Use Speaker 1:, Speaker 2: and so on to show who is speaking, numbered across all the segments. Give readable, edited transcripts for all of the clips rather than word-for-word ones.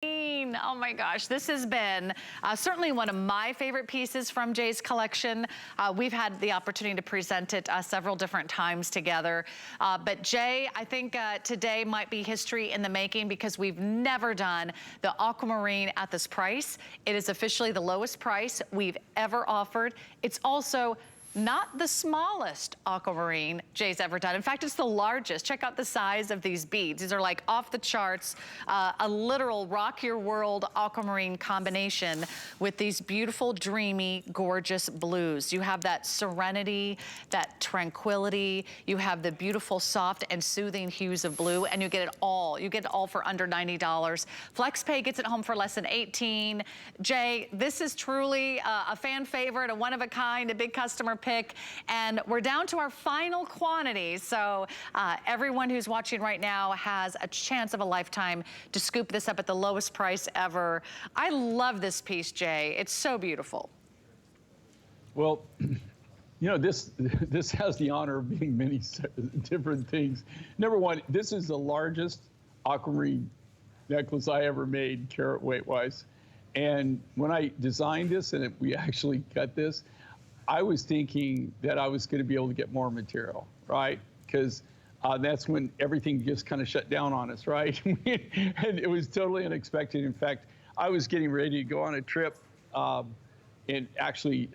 Speaker 1: Oh my gosh, this has been certainly one of my favorite pieces from Jay's collection. We've had the opportunity to present it several different times together. But Jay, I think today might be history in the making because we've never done the aquamarine at this price. It is officially the lowest price we've ever offered. It's also not the smallest aquamarine Jay's ever done. In fact, it's the largest. Check out the size of these beads. These are like off the charts, a literal rock your world aquamarine combination with these beautiful, dreamy, gorgeous blues. You have that serenity, that tranquility. You have the beautiful, soft and soothing hues of blue, and you get it all. You get it all for under $90. FlexPay gets it home for less than $18. Jay, this is truly a fan favorite, a one of a kind, a big customer pick, and we're down to our final quantities. So everyone who's watching right now has a chance of a lifetime to scoop this up at the lowest price ever. I love this piece, Jay. It's so beautiful.
Speaker 2: Well, you know, this has the honor of being many different things. Number one, this is the largest aquamarine necklace I ever made, carat weight wise. And when I designed this and we actually cut this, I was thinking that I was going to be able to get more material, right? Because that's when everything just kind of shut down on us, right? And it was totally unexpected. In fact, I was getting ready to go on a trip, and actually,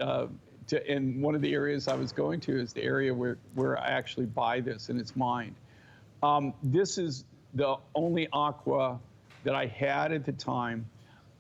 Speaker 2: in one of the areas I was going to is the area where I actually buy this, and it's mine. This is the only aqua that I had at the time.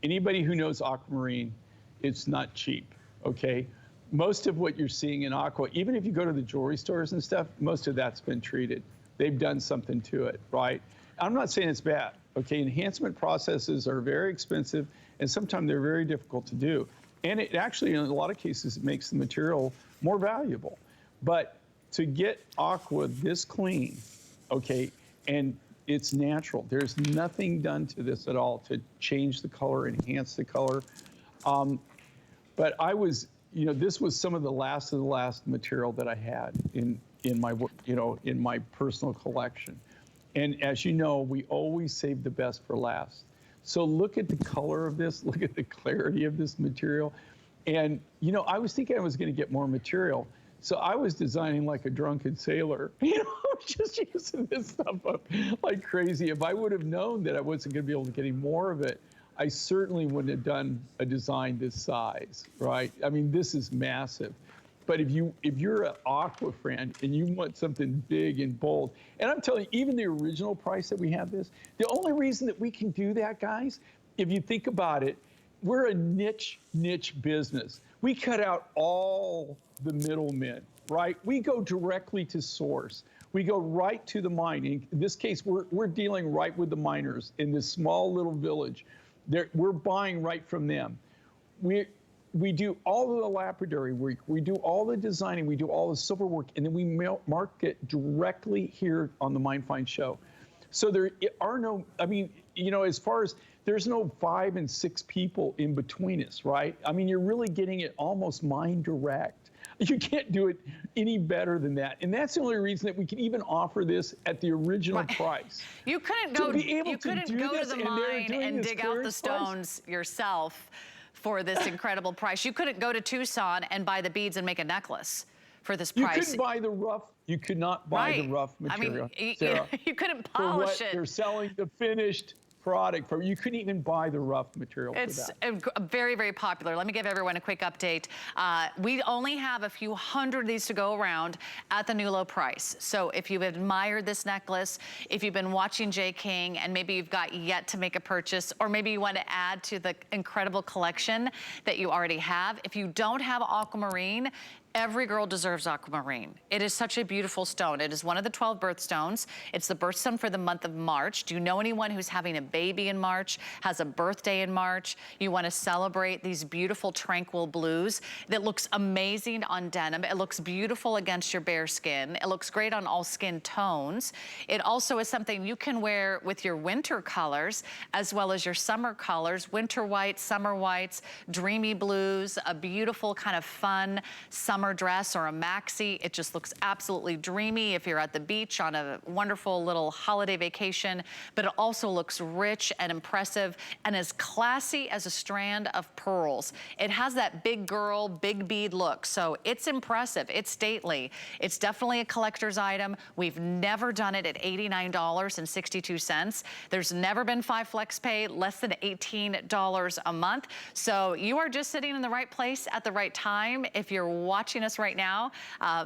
Speaker 2: Anybody who knows aquamarine, it's not cheap, okay? Most of what you're seeing in aqua, even if you go to the jewelry stores and stuff, most of that's been treated. They've done something to it, right? I'm not saying it's bad, okay? Enhancement processes are very expensive, and sometimes they're very difficult to do. And it actually, in a lot of cases, it makes the material more valuable. But to get aqua this clean, okay, and it's natural. There's nothing done to this at all to change the color, enhance the color. But I was, you know, this was some of the last material that I had in my, you know, in my personal collection. And as you know, we always save the best for last. So look at the color of this, look at the clarity of this material. And, you know, I was thinking I was going to get more material. So I was designing like a drunken sailor, you know, just using this stuff up like crazy. If I would have known that I wasn't going to be able to get any more of it, I certainly wouldn't have done a design this size, right? I mean, this is massive. But if you're an aqua fan and you want something big and bold, and I'm telling you, even the original price that we have this, the only reason that we can do that, guys, if you think about it, we're a niche business. We cut out all the middlemen, right? We go directly to source. We go right to the mine. In this case, we're dealing right with the miners in this small little village. We're buying right from them. We do all of the lapidary work, we do all the designing, we do all the silver work, and then we market directly here on the Mine Find Show. So there are no, I mean, you know, as far as, there's no 5 and 6 people in between us, right? I mean, you're really getting it almost mine direct. You can't do it any better than that. And that's the only reason that we can even offer this at the original price.
Speaker 1: You couldn't go to the mine and dig out the stones yourself for this incredible price. You couldn't go to Tucson and buy the beads and make a necklace for this price.
Speaker 2: You couldn't buy the rough, you could not buy the rough material.
Speaker 1: I mean, you couldn't polish it.
Speaker 2: They're selling the finished product for, you couldn't even buy the rough material for that.
Speaker 1: It's very, very popular. Let me give everyone a quick update. We only have a few hundred of these to go around at the new low price. So if you've admired this necklace, if you've been watching Jay King and maybe you've got yet to make a purchase, or maybe you want to add to the incredible collection that you already have, if you don't have aquamarine, every girl deserves aquamarine. It is such a beautiful stone. It is one of the 12 birthstones. It's the birthstone for the month of March. Do you know anyone who's having a baby in March, has a birthday in March? You want to celebrate these beautiful tranquil blues that looks amazing on denim. It looks beautiful against your bare skin. It looks great on all skin tones. It also is something you can wear with your winter colors as well as your summer colors, winter whites, summer whites, dreamy blues, a beautiful kind of fun summer summer dress or a maxi. It just looks absolutely dreamy if you're at the beach on a wonderful little holiday vacation, but it also looks rich and impressive and as classy as a strand of pearls. It has that big girl, big bead look, so it's impressive, it's stately. It's definitely a collector's item. We've never done it at $89.62. There's never been 5 flex pay, less than $18 a month. So you are just sitting in the right place at the right time. If you're watching us right now,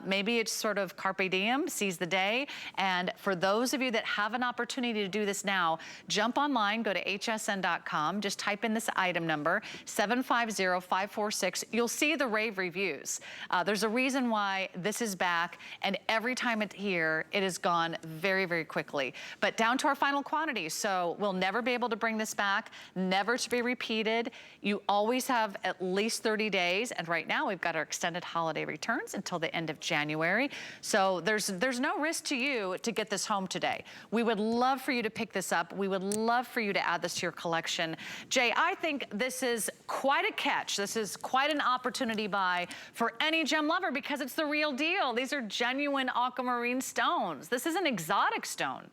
Speaker 1: maybe it's sort of carpe diem, seize the day. And for those of you that have an opportunity to do this now, jump online, go to hsn.com, just type in this item number, 750546. You'll see the rave reviews. There's a reason why this is back, and every time it's here, it has gone very, very quickly. But down to our final quantity, so we'll never be able to bring this back, never to be repeated. You always have at least 30 days, and right now we've got our extended holiday returns until the end of January. So there's no risk to you to get this home today. We would love for you to pick this up. We would love for you to add this to your collection. Jay, I think this is quite a catch. This is quite an opportunity buy for any gem lover because it's the real deal. These are genuine aquamarine stones. This is an exotic stone.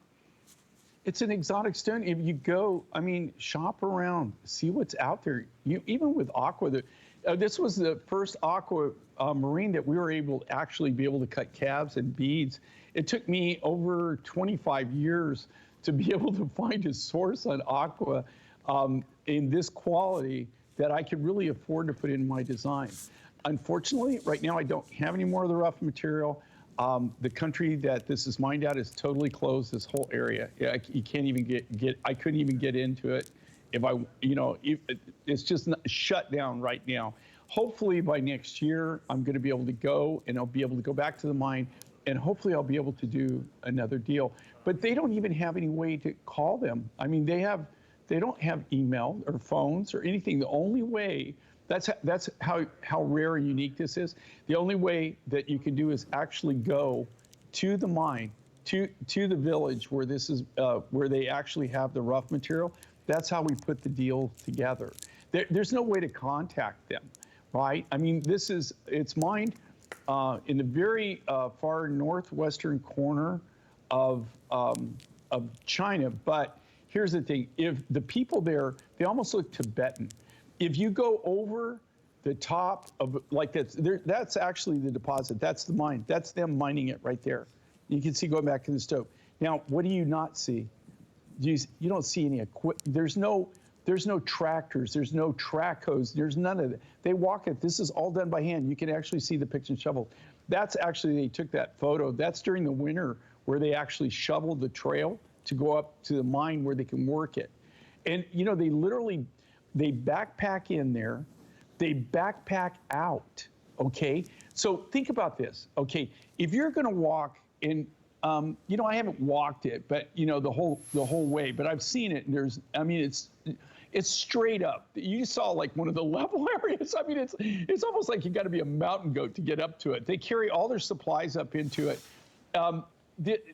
Speaker 2: It's an exotic stone. If you go, I mean, shop around, see what's out there. Even with aqua, this was the first aquamarine that we were able to actually be able to cut calves and beads. It took me over 25 years to be able to find a source on aqua in this quality that I could really afford to put in my design. Unfortunately, right now I don't have any more of the rough material. The country that this is mined out is totally closed, this whole area. Yeah, you can't even I couldn't even get into it if I, it's just shut down right now. Hopefully by next year, I'm gonna be able to go and I'll be able to go back to the mine and hopefully I'll be able to do another deal. But they don't even have any way to call them. I mean, they don't have email or phones or anything. The only way, that's how rare and unique this is. The only way that you can do is actually go to the mine, to the village where this is, where they actually have the rough material. That's how we put the deal together. There's no way to contact them, right? I mean, it's mined in the very far northwestern corner of China. But here's the thing: if the people there, they almost look Tibetan. If you go over the top of like that's actually the deposit. That's the mine. That's them mining it right there. You can see going back to the stove. Now, what do you not see? You don't see any equipment. There's no tractors. There's no track hose. There's none of it. They walk it. This is all done by hand. You can actually see the picks and shovel. That's actually, they took that photo. That's during the winter where they actually shoveled the trail to go up to the mine where they can work it. And, they literally, they backpack in there. They backpack out, okay? So think about this, okay? If you're gonna walk in, I haven't walked it, but the whole way, but I've seen it, and it's straight up. You saw like one of the level areas. I mean, it's almost like you got to be a mountain goat to get up to it. They carry all their supplies up into it.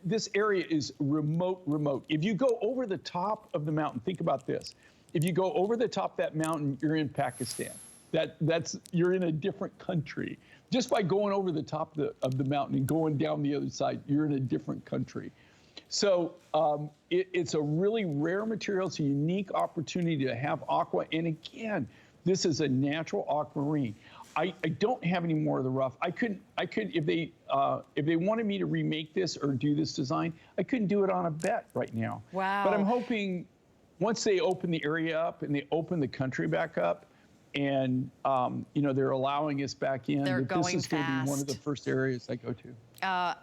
Speaker 2: This area is remote. If you go over the top of the mountain, think about this. If you go over the top of that mountain, you're in Pakistan. You're in a different country. Just by going over the top of the mountain and going down the other side, you're in a different country. So it's a really rare material. It's a unique opportunity to have aqua. And again, this is a natural aquamarine. I don't have any more of the rough. I could if they wanted me to remake this or do this design, I couldn't do it on a bet right now.
Speaker 1: Wow.
Speaker 2: But I'm hoping once they open the area up and they open the country back up, and they're allowing us back in.
Speaker 1: They're
Speaker 2: this
Speaker 1: going
Speaker 2: is going to be one of the first areas I go to.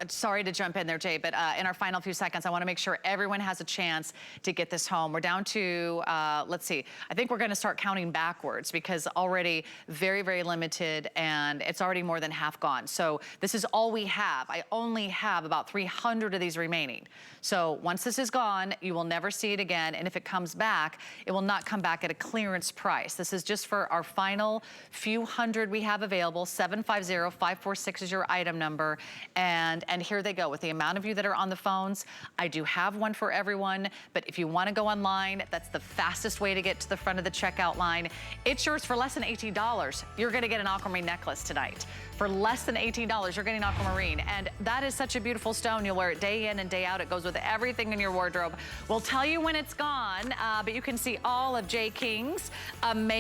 Speaker 1: Sorry to jump in there, Jay, but in our final few seconds, I want to make sure everyone has a chance to get this home. We're down to, let's see, I think we're going to start counting backwards because already very, very limited and it's already more than half gone. So this is all we have. I only have about 300 of these remaining. So once this is gone, you will never see it again. And if it comes back, it will not come back at a clearance price. This is just for our final few hundred we have available. 750-546 is your item number. And here they go. With the amount of you that are on the phones, I do have one for everyone. But if you want to go online, that's the fastest way to get to the front of the checkout line. It's yours for less than $18. You're going to get an aquamarine necklace tonight. For less than $18, you're getting aquamarine. And that is such a beautiful stone. You'll wear it day in and day out. It goes with everything in your wardrobe. We'll tell you when it's gone, but you can see all of Jay King's amazing